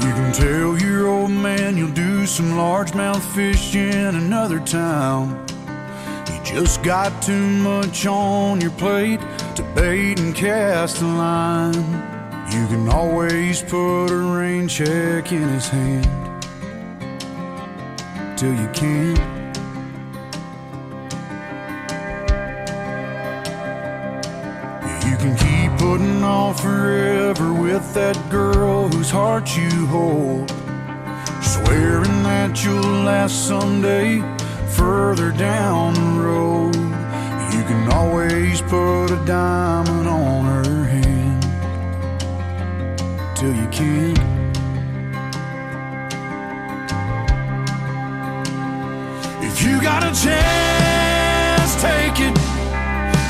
You can tell your old man you'll do some largemouth fishing another time. You just got too much on your plate to bait and cast a line. You can always put a rain check in his hand till you can't. You can keep putting off forever with that girl whose heart you hold, swearing that you'll last someday further down the road. You can always put a diamond on her hand till you can't. If you got a chance, take it.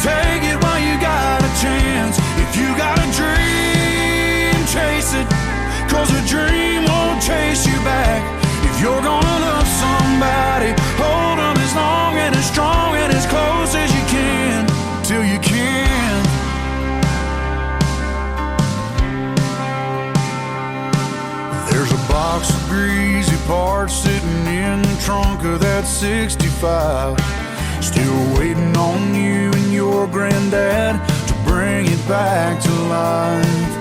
Take it while you got a chance. If you got a dream, chase it, 'cause a dream won't chase you back. If you're gonna love somebody, hold them as long and as strong and as close as you can, till you can. There's a box of greasy parts sitting in the trunk of that 65, still waiting on you and your granddad to bring it back to life.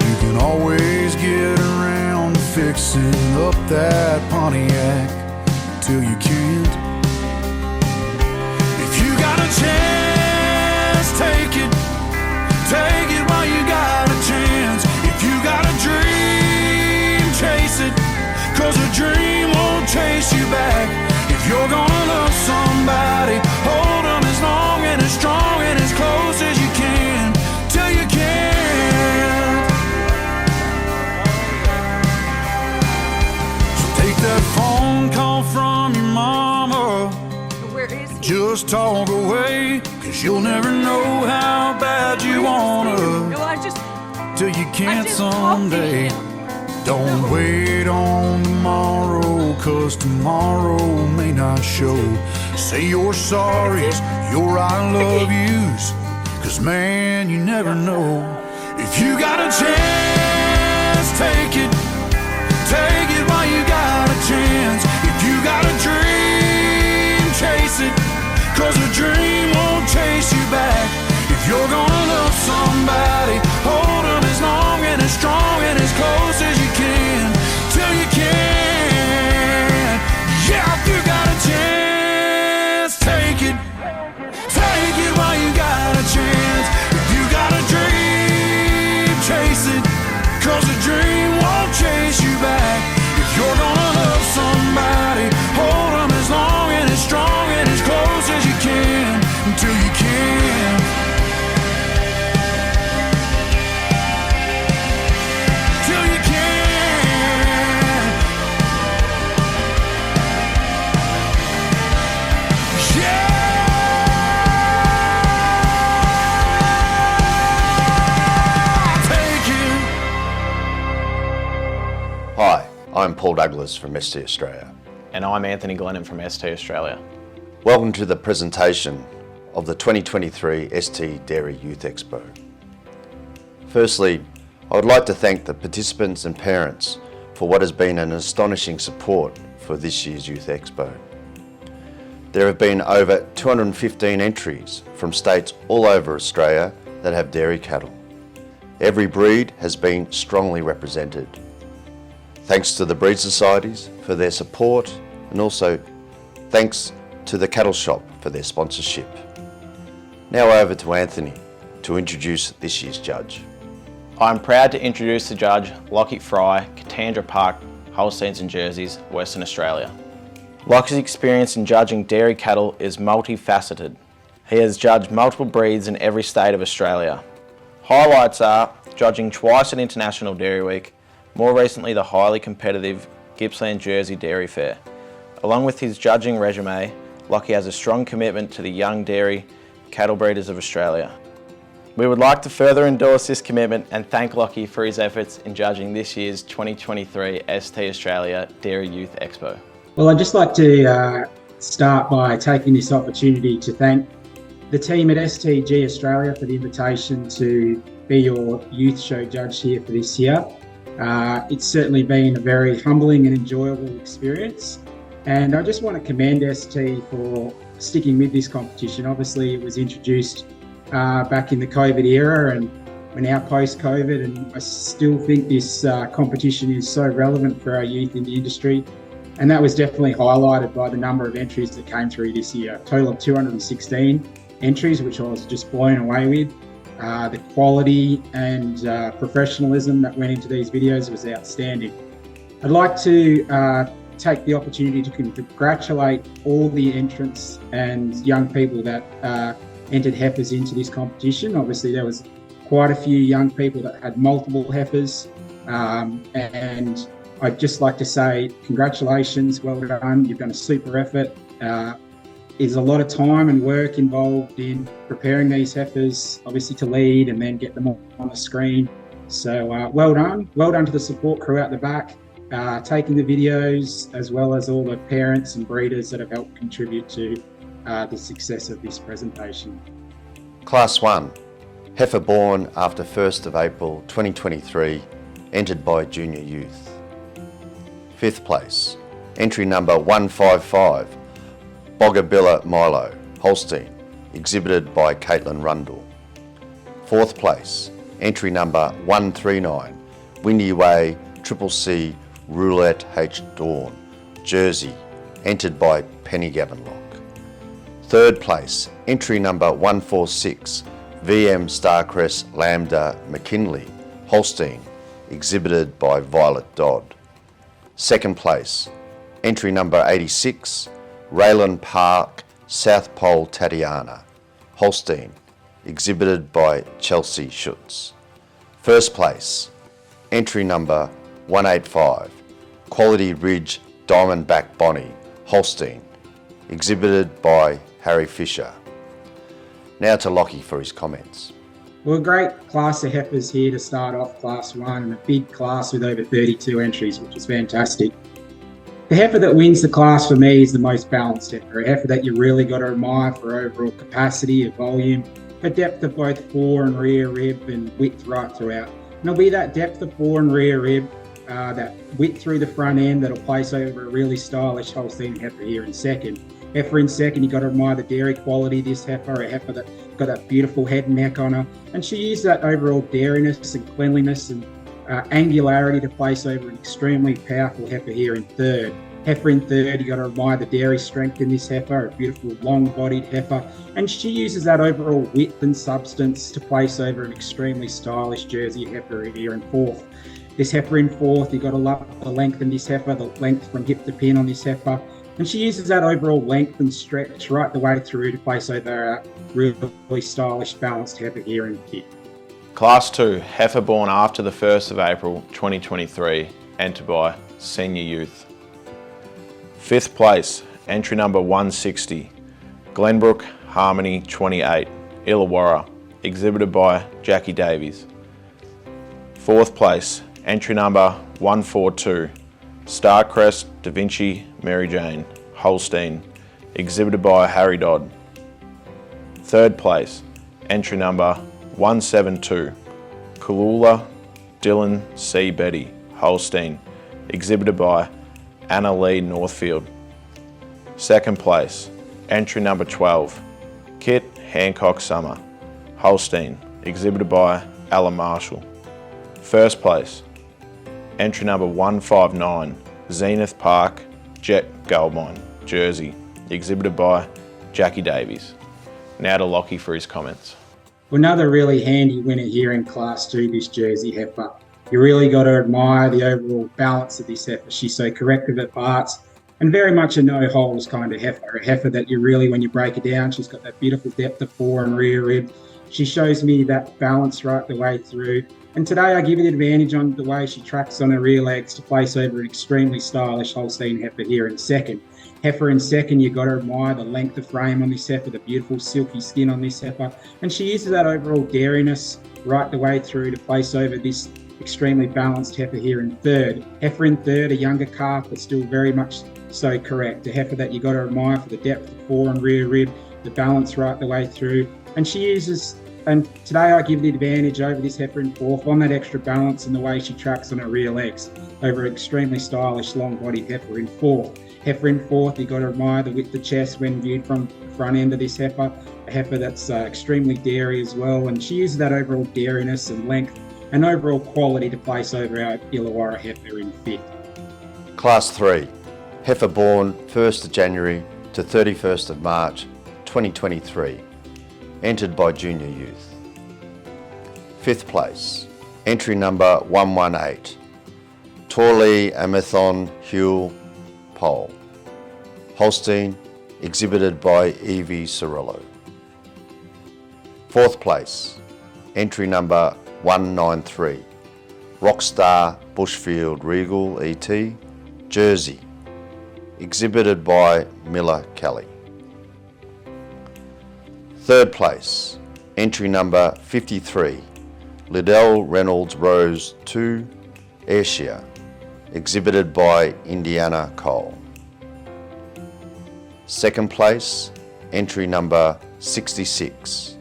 You can always get around to fixing up that Pontiac till you can't. If you got a chance, take it. Take it while you got a chance. If you got a dream, chase it, 'cause a dream won't chase you back. If you're gonna love somebody, hold them as long and as strong and as close as you can, till you can. So take that phone call from your mama. Where is he? Just talk away, 'cause you'll never know how bad you wanna, No, till you can't just talked to someday. him. Don't wait on tomorrow, 'cause tomorrow may not show. Say your sorries, your I love yous, 'cause man, you never know. If you got a chance, take it. Take it while you got a chance. If you got a dream, chase it, 'cause a dream won't chase you back. If you're gonna love somebody, hold them as long and as strong and as close as you can, till you can. Yeah, if you got a chance, take it. Take it while you got a chance. If you got a dream, chase it, 'cause a dream won't chase you back. If you're gonna love somebody, hold them as long and as strong and as close as you can, until you can. Till you can. Yeah. Take it. Hi, I'm Paul Douglas from ST Australia. And I'm Anthony Glennon from ST Australia. Welcome to the presentation of the 2023 ST Dairy Youth Expo. Firstly, I would like to thank the participants and parents for what has been an astonishing support for this year's Youth Expo. There have been over 215 entries from states all over Australia that have dairy cattle. Every breed has been strongly represented. Thanks to the breed societies for their support, and also thanks to the cattle shop for their sponsorship. Now over to Anthony to introduce this year's judge. I'm proud to introduce the judge, Lockie Fry, Katandra Park, Holsteins and Jerseys, Western Australia. Lockie's experience in judging dairy cattle is multifaceted. He has judged multiple breeds in every state of Australia. Highlights are judging twice at International Dairy Week, more recently the highly competitive Gippsland Jersey Dairy Fair. Along with his judging resume, Lockie has a strong commitment to the young dairy cattle breeders of Australia. We would like to further endorse this commitment and thank Lockie for his efforts in judging this year's 2023 ST Australia Dairy Youth Expo. Well, I'd just like to start by taking this opportunity to thank the team at STG Australia for the invitation to be your youth show judge here for this year. It's certainly been a very humbling and enjoyable experience. And I just want to commend ST for sticking with this competition. Obviously, it was introduced back in the COVID era, and we're now post-COVID, and I still think this competition is so relevant for our youth in the industry. And that was definitely highlighted by the number of entries that came through this year. A total of 216 entries, which I was just blown away with. The quality and professionalism that went into these videos was outstanding. I'd like to take the opportunity to congratulate all the entrants and young people that entered heifers into this competition. Obviously, there was quite a few young people that had multiple heifers, and I'd just like to say congratulations, well done. You've done a super effort. There's a lot of time and work involved in preparing these heifers, obviously to lead and then get them on the screen. So well done. Well done to the support crew out the back, taking the videos, as well as all the parents and breeders that have helped contribute to the success of this presentation. Class 1, heifer born after 1st of April 2023, entered by junior youth. 5th place, entry number 155, Boggabilla Milo, Holstein, exhibited by Caitlin Rundle. 4th place, entry number 139, Windy Way Triple C Roulette H Dawn, Jersey, entered by Penny Gavenlock. 3rd place, entry number 146, VM Starcrest Lambda McKinley, Holstein, exhibited by Violet Dodd. 2nd place, entry number 86, Raylan Park South Pole Tatiana, Holstein, exhibited by Chelsea Schutz. 1st place, entry number 185, Quality Ridge Diamondback Bonnie, Holstein, exhibited by Harry Fisher. Now to Lockie for his comments. Well, a great class of heifers here to start off Class 1, and a big class with over 32 entries, which is fantastic. The heifer that wins the class for me is the most balanced heifer, a heifer that you really got to admire for overall capacity of volume, her depth of both fore and rear rib, and width right throughout. And it'll be that depth of fore and rear rib, that width through the front end that'll place over a really stylish Holstein heifer here in second. Heifer in second, you got to admire the dairy quality of this heifer, a heifer that got that beautiful head and neck on her, and she used that overall dairiness and cleanliness and angularity to place over an extremely powerful heifer here in third. Heifer in third, you got to admire the dairy strength in this heifer, a beautiful long-bodied heifer, and she uses that overall width and substance to place over an extremely stylish Jersey heifer here in fourth. This heifer in fourth, you got to love the length in this heifer, the length from hip to pin on this heifer, and she uses that overall length and stretch right the way through to place over a really stylish, balanced heifer here in fifth. Class 2, heifer born after the 1st of April 2023, entered by senior youth. 5th place, entry number 160, Glenbrook Harmony 28, Illawarra, exhibited by Jackie Davies. 4th place, entry number 142, Starcrest Da Vinci Mary Jane, Holstein, exhibited by Harry Dodd. 3rd place, entry number 172, Kalula Dylan C. Betty, Holstein, exhibited by Anna Lee Northfield. 2nd place, entry number 12, Kit Hancock Summer, Holstein, exhibited by Alan Marshall. 1st place, entry number 159, Zenith Park Jet Goldmine, Jersey, exhibited by Jackie Davies. Now to Lockie for his comments. Another really handy winner here in Class 2, this Jersey heifer. You really got to admire the overall balance of this heifer. She's so corrective at parts and very much a no-holes kind of heifer. A heifer that you really, when you break it down, she's got that beautiful depth of fore and rear rib. She shows me that balance right the way through. And today I give you the advantage on the way she tracks on her rear legs to place over an extremely stylish Holstein heifer here in second. Heifer in second, you've got to admire the length of frame on this heifer, the beautiful silky skin on this heifer, and she uses that overall dairiness right the way through to place over this extremely balanced heifer here in third. Heifer in third, a younger calf, but still very much so correct. A heifer that you've got to admire for the depth of fore and rear rib, the balance right the way through, and she uses And today I give the advantage over this heifer in fourth on that extra balance and the way she tracks on her rear legs over an extremely stylish long-bodied heifer in fourth. Heifer in fourth, you've got to admire the width of chest when viewed from the front end of this heifer. A heifer that's extremely dairy as well, and she uses that overall dairiness and length and overall quality to place over our Illawarra heifer in fifth. Class 3, heifer born 1st of January to 31st of March 2023, entered by junior youth. 5th place, entry number 118, Torley Amathon Huel Pole, Holstein, exhibited by Evie Cirillo. 4th place, entry number 193, Rockstar Bushfield Regal ET, Jersey, exhibited by Miller Kelly. 3rd place, entry number 53, Liddell Reynolds Rose 2, Ayrshire, exhibited by Indiana Cole. 2nd place, entry number 66,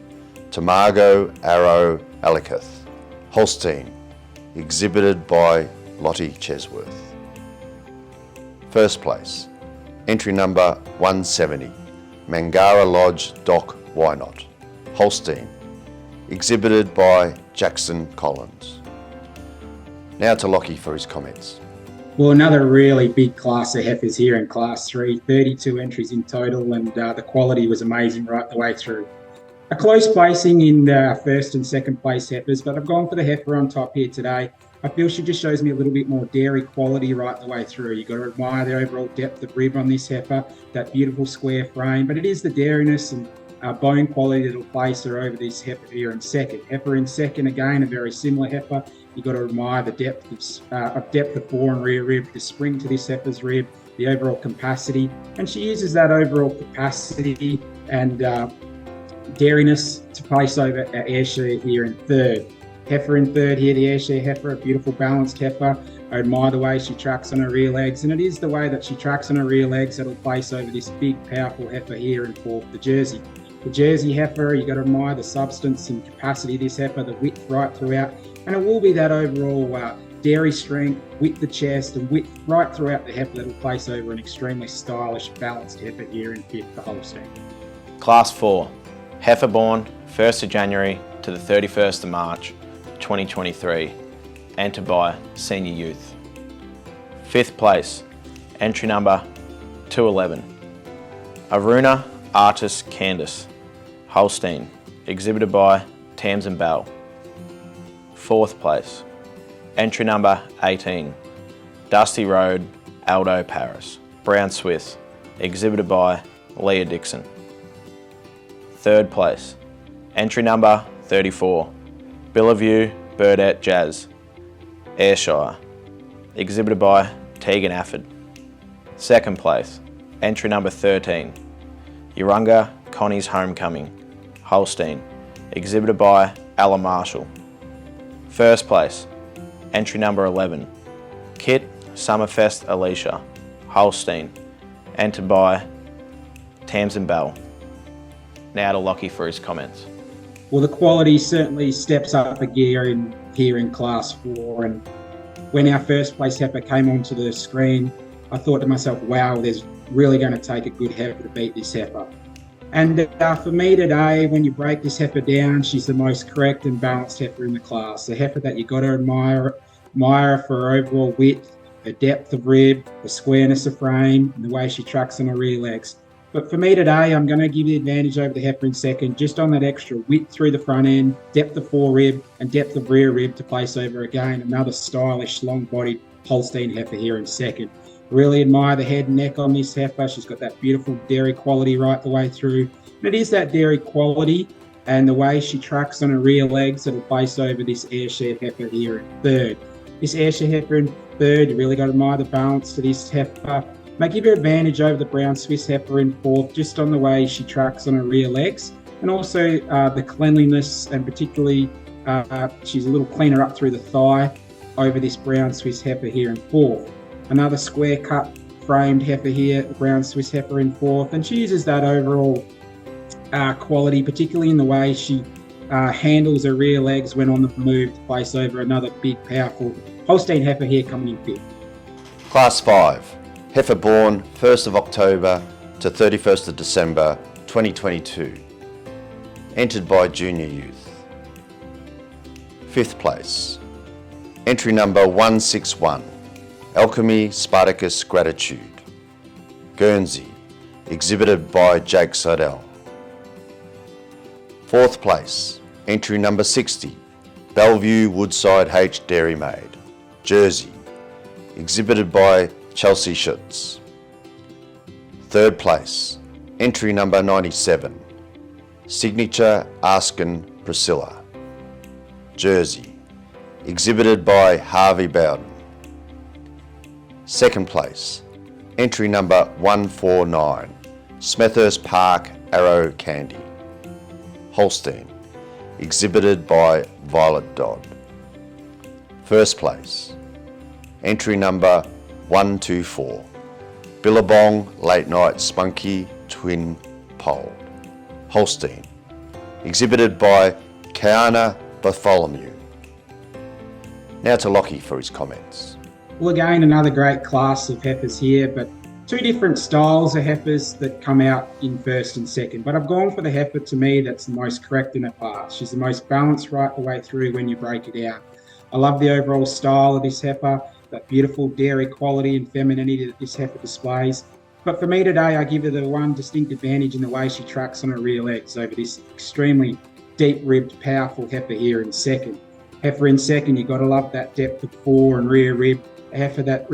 Tamago Arrow Aliketh, Holstein, exhibited by Lottie Chesworth. 1st place, entry number 170, Mangara Lodge Doc Wynot, Holstein, exhibited by Jackson Collins. Now to Lockie for his comments. Well, another really big class of heifers here in Class 3, 32 entries in total, and the quality was amazing right the way through. A close placing in the first and second place heifers, but I've gone for the heifer on top here today. I feel she just shows me a little bit more dairy quality right the way through. You've got to admire the overall depth of rib on this heifer, that beautiful square frame, but it is the dairiness and bone quality that'll place her over this heifer here in second. Heifer in second, again, a very similar heifer. You've got to admire the depth of fore and rear rib, the spring to this heifer's rib, the overall capacity, and she uses that overall capacity and dairiness to place over our Ayrshire here in third. Heifer in third here, the Ayrshire heifer, a beautiful balanced heifer. I admire the way she tracks on her rear legs, and it is the way that she tracks on her rear legs that'll place over this big, powerful heifer here in fourth, the Jersey. The Jersey heifer, you've got to admire the substance and capacity of this heifer, the width right throughout, and it will be that overall dairy strength, width the chest, and width right throughout the heifer that'll place over an extremely stylish, balanced heifer here in fifth, the Holstein. Class 4, heifer born 1st of January to the 31st of March 2023, entered by senior youth. 5th place, entry number 211, Aruna Artis Candice, Holstein, exhibited by Tamsin Bell. 4th place, entry number 18, Dusty Road Aldo Paris, Brown Swiss, exhibited by Leah Dixon. 3rd place, entry number 34, Bellevue Burdette Jazz, Ayrshire, exhibited by Tegan Afford. 2nd place, entry number 13, Urunga Connie's Homecoming, Holstein, exhibited by Ella Marshall. 1st place, entry number 11, Kit Summerfest Alicia, Holstein, entered by Tamsin Bell. Now to Lockie for his comments. Well, the quality certainly steps up a gear here in Class 4, and when our first place heifer came onto the screen, I thought to myself, wow, there's really going to take a good heifer to beat this heifer. And for me today, when you break this heifer down, she's the most correct and balanced heifer in the class. The heifer that you've got to admire her for her overall width, her depth of rib, the squareness of frame, and the way she tracks on her rear legs. But for me today, I'm going to give the advantage over the heifer in second, just on that extra width through the front end, depth of fore rib, and depth of rear rib to place over again another stylish, long-bodied Holstein heifer here in second. Really admire the head and neck on this heifer. She's got that beautiful dairy quality right the way through. And it is that dairy quality and the way she tracks on her rear legs that'll place over this Ayrshire heifer here in third. This Ayrshire heifer in third, you really got to admire the balance to this heifer. May give her advantage over the brown Swiss heifer in fourth, just on the way she tracks on her rear legs, and also the cleanliness, and particularly she's a little cleaner up through the thigh over this brown Swiss heifer here in fourth. Another square cut framed heifer here, brown Swiss heifer in fourth, and she uses that overall quality, particularly in the way she handles her rear legs when on the move to place over another big, powerful Holstein heifer here coming in fifth. Class 5, heifer born 1st of October to 31st of December 2022, entered by junior youth. 5th place, entry number 161, Alchemy Spartacus Gratitude, Guernsey, exhibited by Jake Seidel. 4th place, entry number 60, Bellevue Woodside H Dairy Maid, Jersey, exhibited by Chelsea Schutz. 3rd place, entry number 97, Signature Askin Priscilla, Jersey, exhibited by Harvey Bowden. 2nd place, entry number 149, Smethurst Park Arrow Candy, Holstein, exhibited by Violet Dodd. 1st place, entry number 124, Billabong Late Night Spunky Twin Pole, Holstein, exhibited by Kiana Bartholomew. Now to Lockie for his comments. Well, again, another great class of heifers here, but two different styles of heifers that come out in first and second. But I've gone for the heifer, to me, that's the most correct in her path. She's the most balanced right the way through when you break it out. I love the overall style of this heifer, that beautiful dairy quality and femininity that this heifer displays. But for me today, I give her the one distinct advantage in the way she tracks on her rear legs over this extremely deep-ribbed, powerful heifer here in second. Heifer in second, you've got to love that depth of fore and rear rib. A heifer that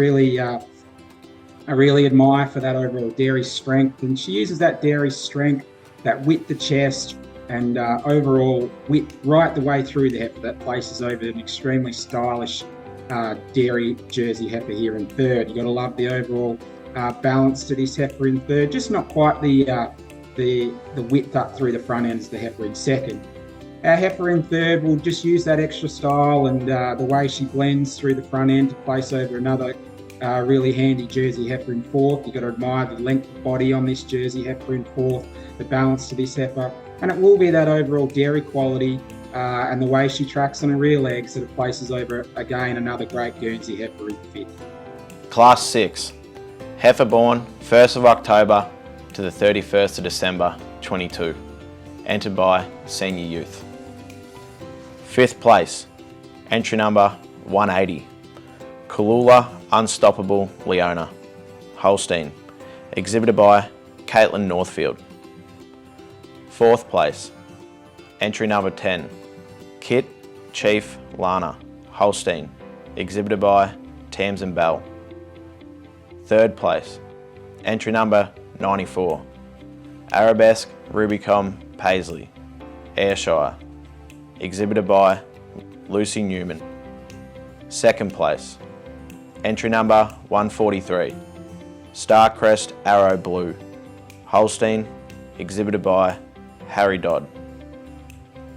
I really admire for that overall dairy strength. And she uses that dairy strength, that width of chest, and overall width right the way through the heifer that places over an extremely stylish dairy Jersey heifer here in third. You've got to love the overall balance to this heifer in third, just not quite the width up through the front end as the heifer in second. Our heifer in third will just use that extra style and the way she blends through the front end to place over another really handy Jersey heifer in fourth. You've got to admire the length of body on this Jersey heifer in fourth, the balance to this heifer, and it will be that overall dairy quality and the way she tracks on her rear legs that it places over, again, another great Guernsey heifer in fifth. Class 6, heifer born 1st of October to the 31st of December 22, entered by senior youth. 5th place, entry number 180, Kalula Unstoppable Leona, Holstein, exhibited by Caitlin Northfield. 4th place, entry number 10, Kit Chief Lana, Holstein, exhibited by Tamsin Bell. 3rd place, entry number 94, Arabesque Rubicon Paisley, Ayrshire, exhibited by Lucy Newman. 2nd place, entry number 143, Starcrest Arrow Blue, Holstein, exhibited by Harry Dodd.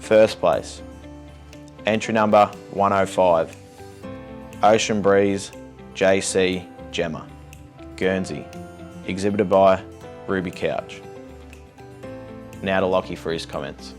1st place, entry number 105, Ocean Breeze JC Gemma, Guernsey, exhibited by Ruby Couch. Now to Lockie for his comments.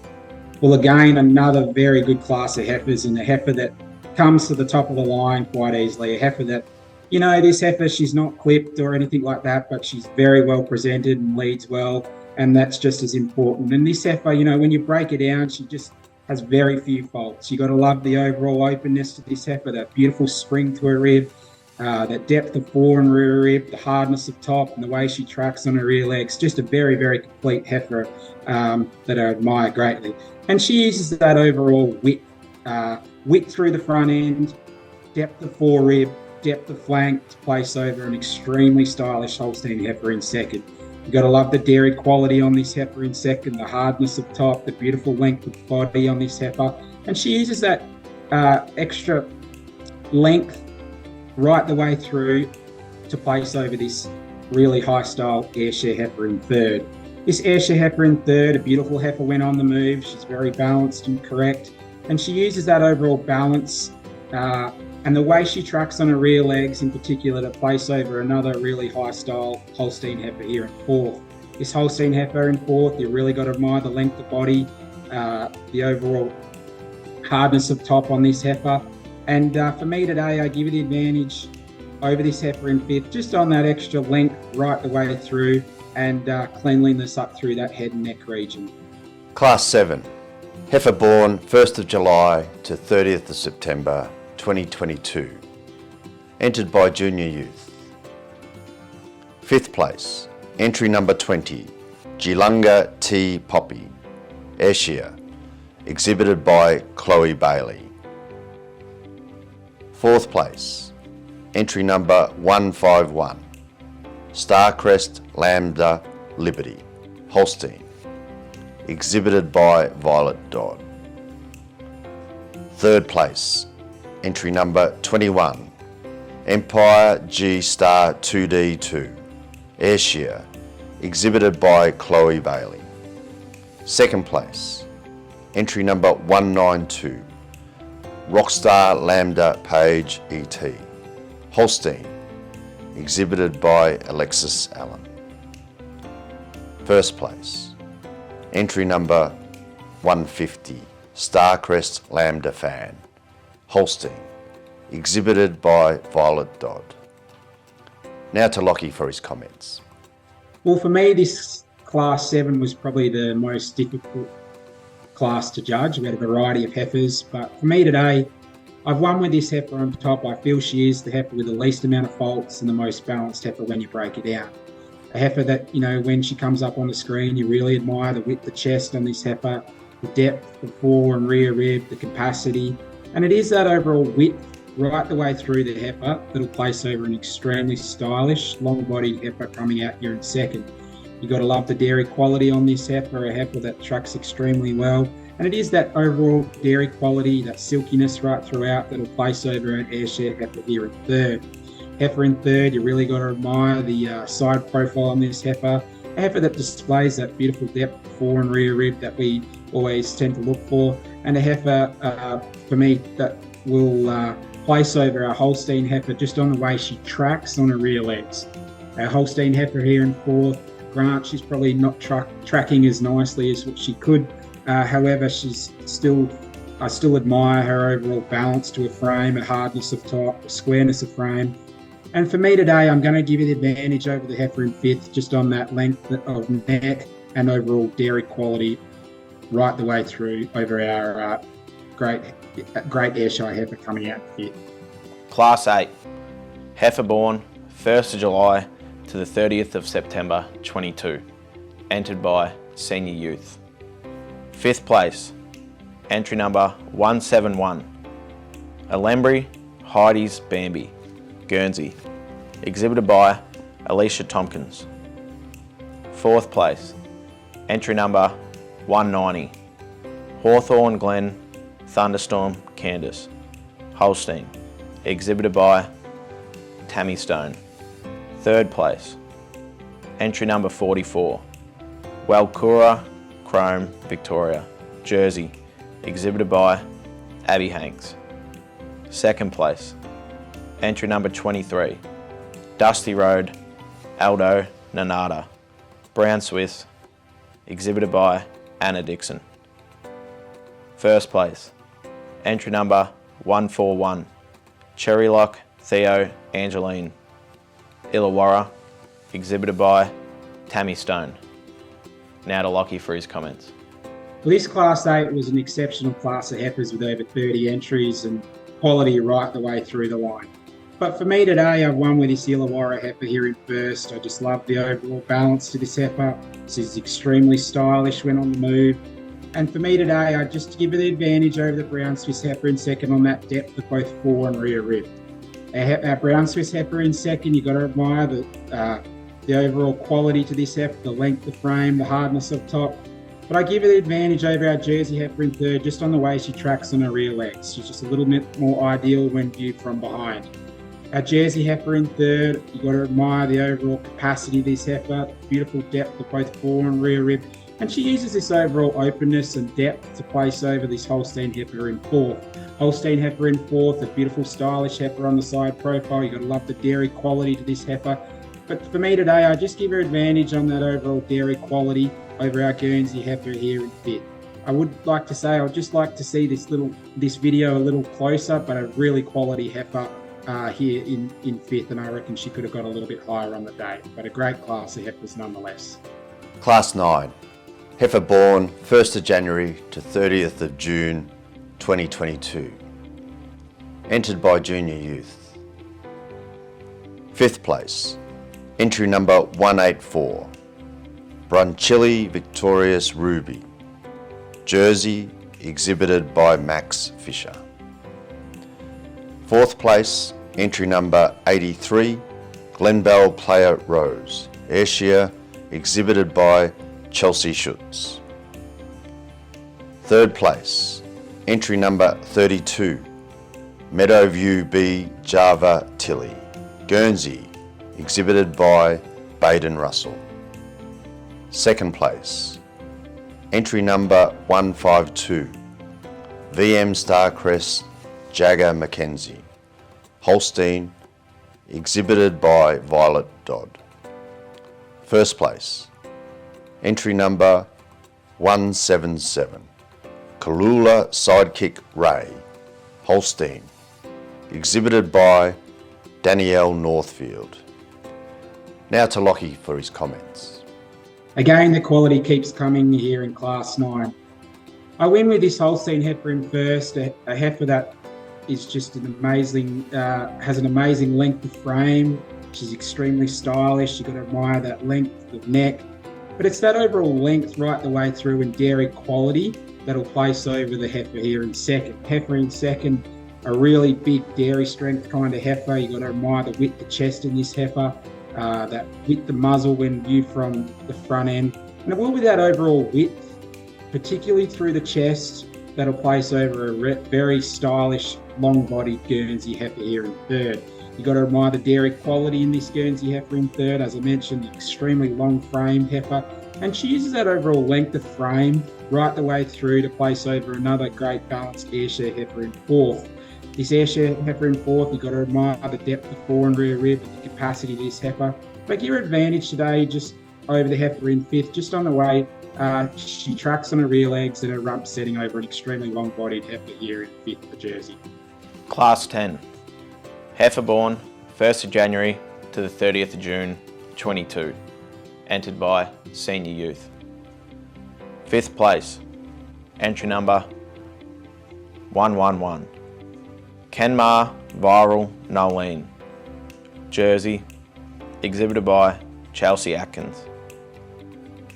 Well, again, another very good class of heifers, and a heifer that comes to the top of the line quite easily. A heifer that, you know, this heifer, she's not clipped or anything like that, but she's very well presented and leads well, and that's just as important. And this heifer, you know, when you break it down, she just has very few faults. You got to love the overall openness to this heifer, that beautiful spring to her rib, that depth of fore and rear rib, the hardness of top, and the way she tracks on her rear legs. Just a very, very complete heifer that I admire greatly. And she uses that overall width through the front end, depth of fore rib, depth of flank to place over an extremely stylish Holstein heifer in second. You've got to love the dairy quality on this heifer in second, the hardness of top, the beautiful length of body on this heifer. And she uses that extra length right the way through to place over this really high style Ayrshire heifer in third. This Ayrshire heifer in third, a beautiful heifer when on the move. She's very balanced and correct, and she uses that overall balance and the way she tracks on her rear legs in particular to place over another really high style Holstein heifer here in fourth. This Holstein heifer in fourth, you really got to admire the length of body, the overall hardness of top on this heifer. And for me today, I give it the advantage over this heifer in fifth, just on that extra length right the way through and cleanliness up through that head and neck region. Class 7. Heifer born 1st of July to 30th of September 2022. Entered by junior youth. 5th place. Entry number 20. Gilunga T. Poppy. Ayrshire. Exhibited by Chloe Bailey. 4th place. Entry number 151. Starcrest Lambda Liberty. Holstein. Exhibited by Violet Dodd. 3rd place. Entry number 21. Empire G Star 2D2. Ayrshire. Exhibited by Chloe Bailey. 2nd place. Entry number 192. Rockstar Lambda Page ET. Holstein. Exhibited by Alexis Allen. 1st place. Entry number 150. Starcrest Lambda Fan. Holstein. Exhibited by Violet Dodd. Now to Lockie for his comments. Well, for me, this class 7 was probably the most difficult class to judge. We had a variety of heifers, but for me today, I've won with this heifer on top. I feel she is the heifer with the least amount of faults and the most balanced heifer when you break it down. A heifer that, when she comes up on the screen, you really admire the width of chest on this heifer, the depth, the fore and rear rib, the capacity, and it is that overall width right the way through the heifer that'll place over an extremely stylish, long-bodied heifer coming out here in second. You've got to love the dairy quality on this heifer, a heifer that tracks extremely well. And it is that overall dairy quality, that silkiness right throughout that'll place over an Ayrshire heifer here in third. Heifer in third, you really got to admire the side profile on this heifer. A heifer that displays that beautiful depth fore and rear rib that we always tend to look for. And a heifer, for me, that will place over our Holstein heifer just on the way she tracks on her rear legs. Our Holstein heifer here in fourth. Grant, she's probably not tracking as nicely as what she could. However, I still admire her overall balance to her frame, her hardness of top, her squareness of frame. And for me today, I'm going to give you the advantage over the heifer in fifth, just on that length of neck and overall dairy quality right the way through over our great Ayrshire heifer coming out in fifth. Class 8. Heifer born 1st of July to the 30th of September 22. Entered by senior youth. 5th place. Entry number 171. Alembry Heidi's Bambi. Guernsey. Exhibited by Alicia Tompkins. 4th place. Entry number 190. Hawthorne Glen Thunderstorm Candace. Holstein. Exhibited by Tammy Stone. 3rd place. Entry number 44. Walcura Chrome Victoria. Jersey. Exhibited by Abby Hanks. 2nd place. Entry number 23. Dusty Road Aldo Nanada. Brown Swiss. Exhibited by Anna Dixon. 1st place. Entry number 141. Cherrylock Theo Angeline. Illawarra. Exhibited by Tammy Stone. Now to Lockie for his comments. Well, this Class 8 was an exceptional class of heifers with over 30 entries and quality right the way through the line. But for me today, I've won with this Illawarra heifer here in first. I just love the overall balance to this heifer. She's extremely stylish when on the move. And for me today, I just give her the advantage over the Brown Swiss heifer in second on that depth of both fore and rear rib. Our Brown Swiss heifer in second, you've got to admire the overall quality to this heifer, the length of frame, the hardness of top. But I give her the advantage over our Jersey heifer in third, just on the way she tracks on her rear legs. She's just a little bit more ideal when viewed from behind. Our Jersey heifer in third, you've got to admire the overall capacity of this heifer, beautiful depth of both fore and rear rib. And she uses this overall openness and depth to place over this Holstein heifer in fourth. Holstein heifer in fourth, a beautiful stylish heifer on the side profile. You've got to love the dairy quality to this heifer. But for me today, I just give her advantage on that overall dairy quality over our Guernsey heifer here in fifth. I would like to say, I'd just like to see this video a little closer, but a really quality heifer here in fifth, and I reckon she could have got a little bit higher on the day, but a great class of heifers nonetheless. Class 9, heifer born 1st of January to 30th of June 2022, entered by junior youth. 5th place, entry number 184, Brunchilli Victorious Ruby, Jersey, exhibited by Max Fisher. 4th place, entry number 83, Glenbell Player Rose, Ayrshire, exhibited by Chelsea Schutz. 3rd place, entry number 32, Meadowview B Java Tilly, Guernsey, exhibited by Baden Russell. 2nd place, entry number 152, VM Starcrest Jagger Mackenzie, Holstein, exhibited by Violet Dodd. 1st place, entry number 177, Kalula Sidekick Ray, Holstein, exhibited by Danielle Northfield. Now to Lockie for his comments. Again, the quality keeps coming here in Class 9. I win with this Holstein heifer in first, a heifer that is just an amazing, has an amazing length of frame. She's extremely stylish. You've got to admire that length of neck, but it's that overall length right the way through and dairy quality that'll place over the heifer here in second. Heifer in second, a really big dairy strength kind of heifer. You've got to admire the width of chest in this heifer, that width of muzzle when viewed from the front end. And it will be that overall width, particularly through the chest, that'll place over a very stylish, long-bodied Guernsey heifer here in third. You've got to admire the dairy quality in this Guernsey heifer in third. As I mentioned, extremely long-framed heifer. And she uses that overall length of frame right the way through to place over another great balanced Ayrshire heifer in fourth. This Ayrshire heifer in fourth, you've got to admire the depth of fore and rear rib and the capacity of this heifer. But your advantage today just over the heifer in fifth, just on the way. She tracks on her rear legs and her rump setting over an extremely long-bodied heifer here in fifth for Jersey. Class 10, heifer born 1st of January to the 30th of June 22, entered by senior youth. 5th place, entry number 111, Kenmar Viral Nolene, Jersey, exhibited by Chelsea Atkins.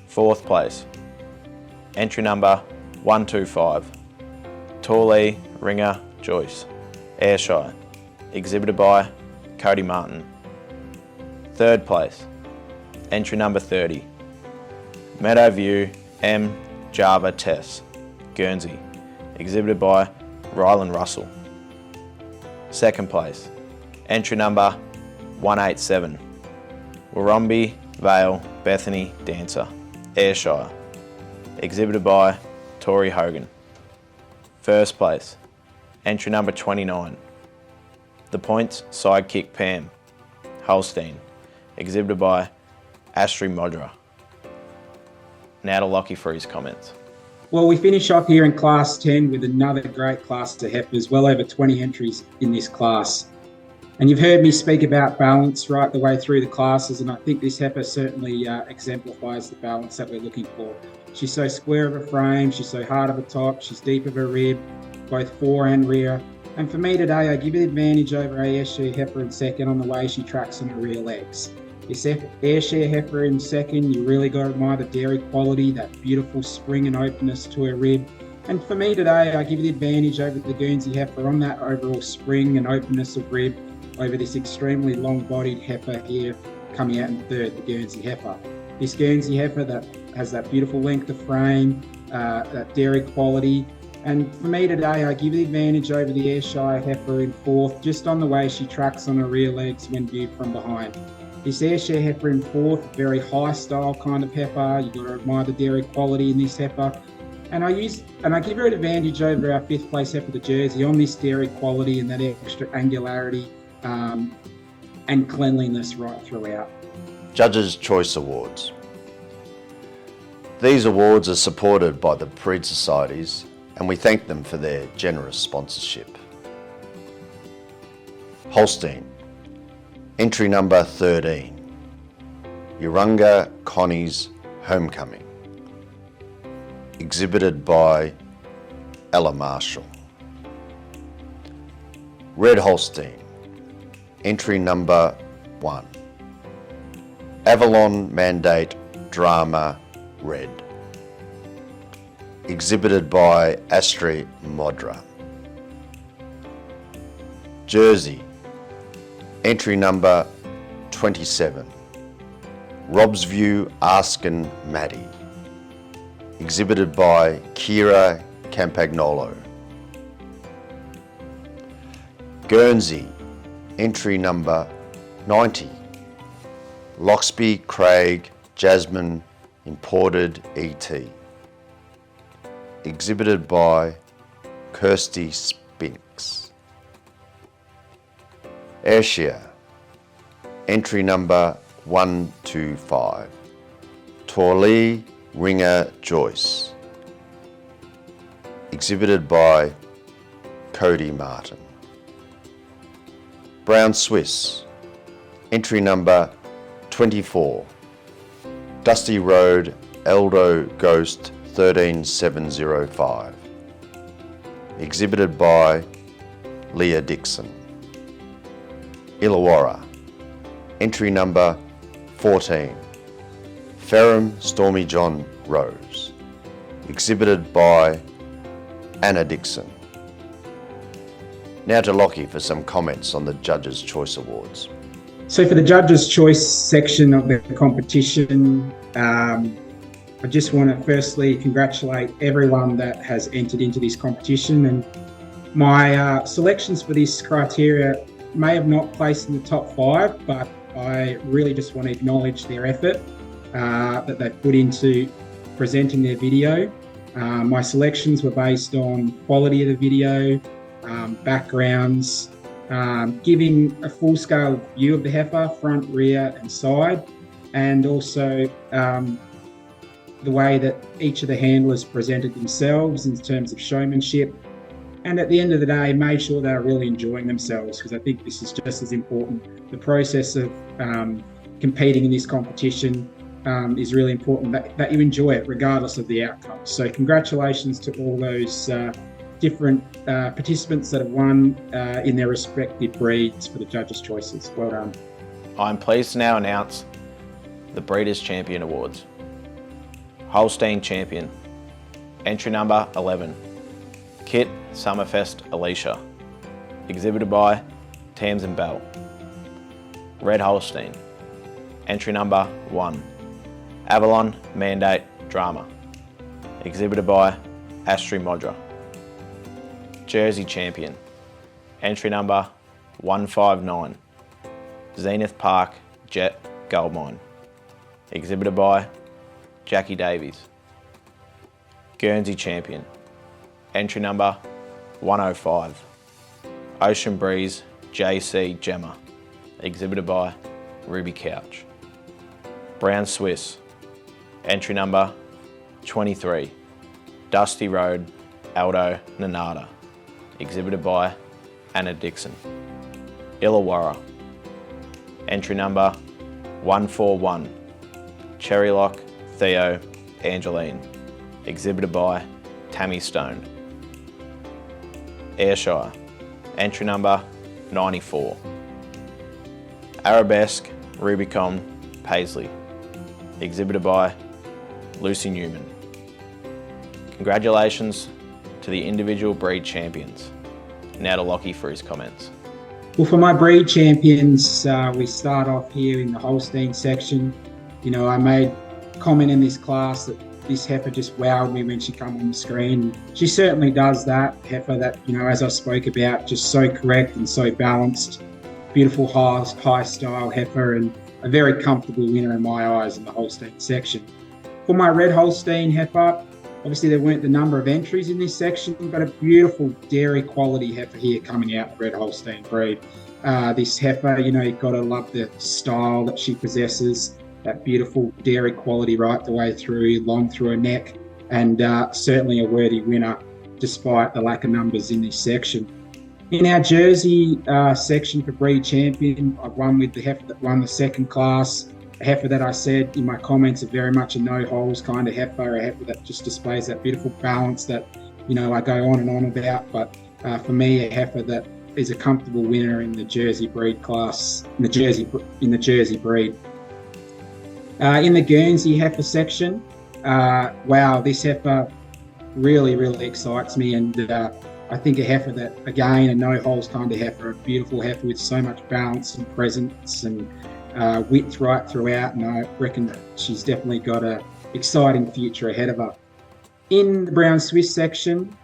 4th place, entry number 125, Torley Ringer Joyce, Ayrshire, exhibited by Cody Martin. 3rd place, entry number 30, Meadowview M Java Tess, Guernsey, exhibited by Ryland Russell. 2nd place, entry number 187, Warumbi Vale Bethany Dancer, Ayrshire, exhibited by Tori Hogan. 1st place, entry number 29, The Points Sidekick Pam, Holstein, exhibited by Ashri Modra. Now to Lockie for his comments. Well, we finish off here in Class 10 with another great class of heifers, well over 20 entries in this class. And you've heard me speak about balance right the way through the classes, and I think this heifer certainly exemplifies the balance that we're looking for. She's so square of a frame, she's so hard of a top, she's deep of a rib, both fore and rear. And for me today, I give you the advantage over Ayrshire heifer in second on the way she tracks on her rear legs. This Ayrshire heifer in second, you really got to admire the dairy quality, that beautiful spring and openness to her rib. And for me today, I give you the advantage over the Guernsey heifer on that overall spring and openness of rib over this extremely long-bodied heifer here coming out in third, the Guernsey heifer. This Guernsey heifer that has that beautiful length of frame, that dairy quality. And for me today, I give you the advantage over the Ayrshire heifer in fourth, just on the way she tracks on her rear legs when viewed from behind. This Ayrshire heifer in fourth, very high style kind of heifer. You've got to admire the dairy quality in this heifer. And I give her an advantage over our fifth place heifer, the Jersey, on this dairy quality and that extra angularity and cleanliness right throughout. Judges' Choice Awards. These awards are supported by the breed societies and we thank them for their generous sponsorship. Holstein, entry number 13, Urunga Connie's Homecoming, exhibited by Ella Marshall. Red Holstein, entry number 1, Avalon Mandate Drama Red, exhibited by Astri Modra. Jersey, entry number 27, Robsview Arskin Maddie, exhibited by Kira Campagnolo. Guernsey, entry number 90, Loxby Craig Jasmine Imported ET, exhibited by Kirsty Spinks. Ayrshire, entry number 125, Torley Ringer Joyce, exhibited by Cody Martin. Brown Swiss, entry number 24, Dusty Road Eldo Ghost 13705, exhibited by Leah Dixon. Illawarra, entry number 14, Ferrum Stormy John Rose, exhibited by Anna Dixon. Now to Lockie for some comments on the Judges' Choice Awards. So for the Judges' Choice section of the competition, I just want to firstly congratulate everyone that has entered into this competition, and my selections for this criteria may have not placed in the top 5, but I really just want to acknowledge their effort that they've put into presenting their video. My selections were based on quality of the video, backgrounds, giving a full-scale view of the heifer, front, rear and side, and also the way that each of the handlers presented themselves in terms of showmanship. And at the end of the day, made sure they're really enjoying themselves, because I think this is just as important. The process of competing in this competition is really important, that you enjoy it regardless of the outcome. So congratulations to all those different participants that have won in their respective breeds for the Judges' Choices. Well done. I'm pleased to now announce the Breeders' Champion Awards. Holstein Champion, entry number 11, Kit Summerfest Alicia, exhibited by Tamsin Bell. Red Holstein, entry number 1, Avalon Mandate Drama, exhibited by Astri Modra. Jersey Champion, entry number 159, Zenith Park Jet Goldmine, exhibited by Jackie Davies. Guernsey Champion, entry number 105, Ocean Breeze JC Gemma, exhibited by Ruby Couch. Brown Swiss, entry number 23, Dusty Road Aldo Nanada, exhibited by Anna Dixon. Illawarra, entry number 141, Cherrylock Theo Angeline, exhibited by Tammy Stone. Ayrshire, entry number 94, Arabesque Rubicon Paisley, exhibited by Lucy Newman. Congratulations to the individual breed champions. Now to Lockie for his comments. Well, for my breed champions, we start off here in the Holstein section. You know, I made comment in this class that this heifer just wowed me when she came on the screen. She certainly does that. Heifer that, you know, as I spoke about, just so correct and so balanced. Beautiful high style heifer, and a very comfortable winner in my eyes in the Holstein section. For my Red Holstein heifer, obviously there weren't the number of entries in this section, but a beautiful dairy quality heifer here coming out of Red Holstein breed. This heifer, you know, you've got to love the style that she possesses. that beautiful dairy quality right the way through, long through her neck, and certainly a worthy winner despite the lack of numbers in this section. In our Jersey section for breed champion, I've won with the heifer that won the second class. A heifer that I said in my comments are very much a no holes kind of heifer, a heifer that just displays that beautiful balance that, you know, I go on and on about. But for me, a heifer that is a comfortable winner in the Jersey breed class, in the Jersey breed. In the Guernsey heifer section, wow, this heifer really excites me, and I think a heifer that, again, a no-holes kind of heifer, a beautiful heifer with so much balance and presence and width right throughout, and I reckon she's definitely got an exciting future ahead of her. In the Brown Swiss section,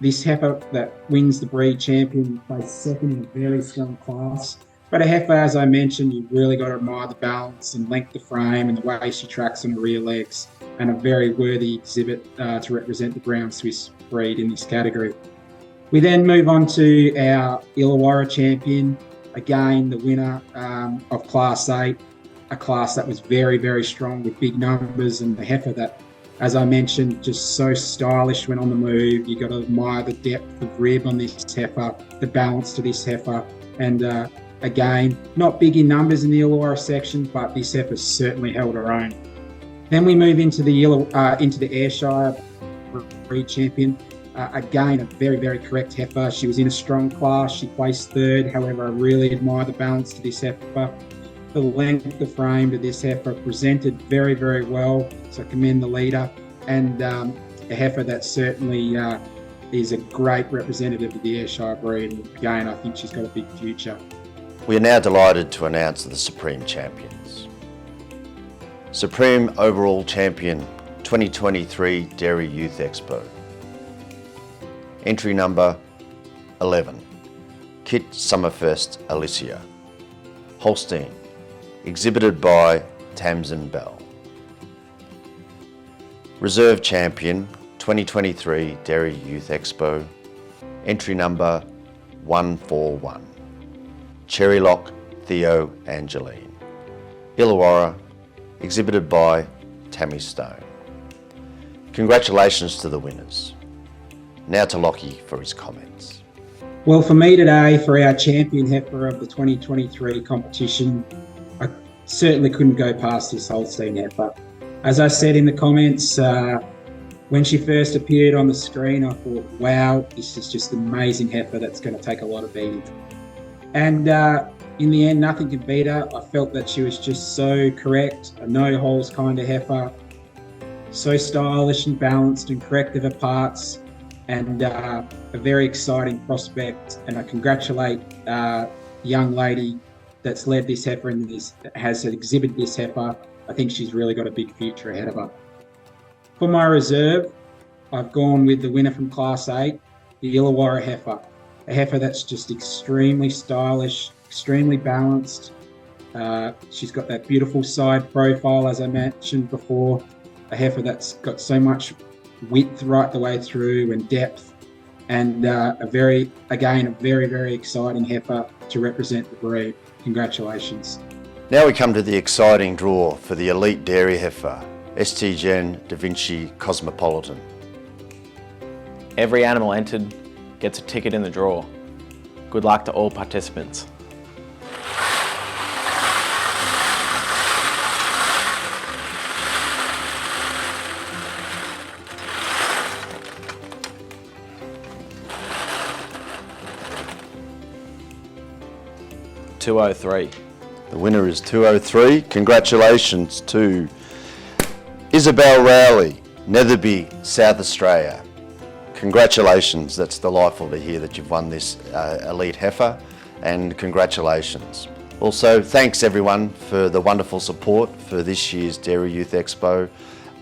this heifer that wins the breed champion placed second in a very strong class. But a heifer, as I mentioned, you've really got to admire the balance and length of frame and the way she tracks on the rear legs, and a very worthy exhibit to represent the Brown Swiss breed in this category. We then move on to our Illawarra champion, again the winner of Class 8, a class that was very strong with big numbers, and the heifer that, as I mentioned, just so stylish when on the move. You got to admire the depth of rib on this heifer, the balance to this heifer, and again, not big in numbers in the Illawarra section, but this heifer certainly held her own. Then we move into the Ayrshire breed champion. Again, a very correct heifer. She was in a strong class. She placed third. However, I really admire the balance to this heifer. The length of frame to this heifer presented very well. So I commend the leader, and a heifer that certainly is a great representative of the Ayrshire breed. And again, I think she's got a big future. We are now delighted to announce the Supreme Champions. Supreme Overall Champion 2023 Dairy Youth Expo. Entry number 11, Kit Summerfest Alicia. Holstein, exhibited by Tamsin Bell. Reserve Champion 2023 Dairy Youth Expo. Entry number 141, Cherrylock Theo Angeline. Illawarra, exhibited by Tammy Stone. Congratulations to the winners. Now to Lockie for his comments. Well, for me today, for our champion heifer of the 2023 competition, I certainly couldn't go past this Holstein heifer. As I said in the comments, when she first appeared on the screen, I thought, wow, this is just an amazing heifer that's going to take a lot of beating. And in the end, nothing could beat her. I felt that she was just so correct, a no-holes kind of heifer, so stylish and balanced and correct of her parts, and a very exciting prospect. And I congratulate the young lady that's led this heifer and has exhibited this heifer. I think she's really got a big future ahead of her. For my reserve, I've gone with the winner from Class 8, the Illawarra heifer. A heifer that's just extremely stylish, extremely balanced. She's got that beautiful side profile, as I mentioned before. A heifer that's got so much width right the way through and depth, and a very exciting heifer to represent the breed. Congratulations. Now we come to the exciting draw for the Elite Dairy Heifer, STG Da Vinci Cosmopolitan. Every animal entered gets a ticket in the draw. Good luck to all participants. $203. The winner is 203. Congratulations to Isabel Rowley, Netherby, South Australia. Congratulations, that's delightful to hear that you've won this elite heifer, and congratulations. Also, thanks everyone for the wonderful support for this year's Dairy Youth Expo,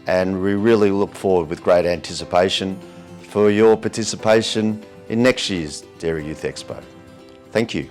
and we really look forward with great anticipation for your participation in next year's Dairy Youth Expo. Thank you.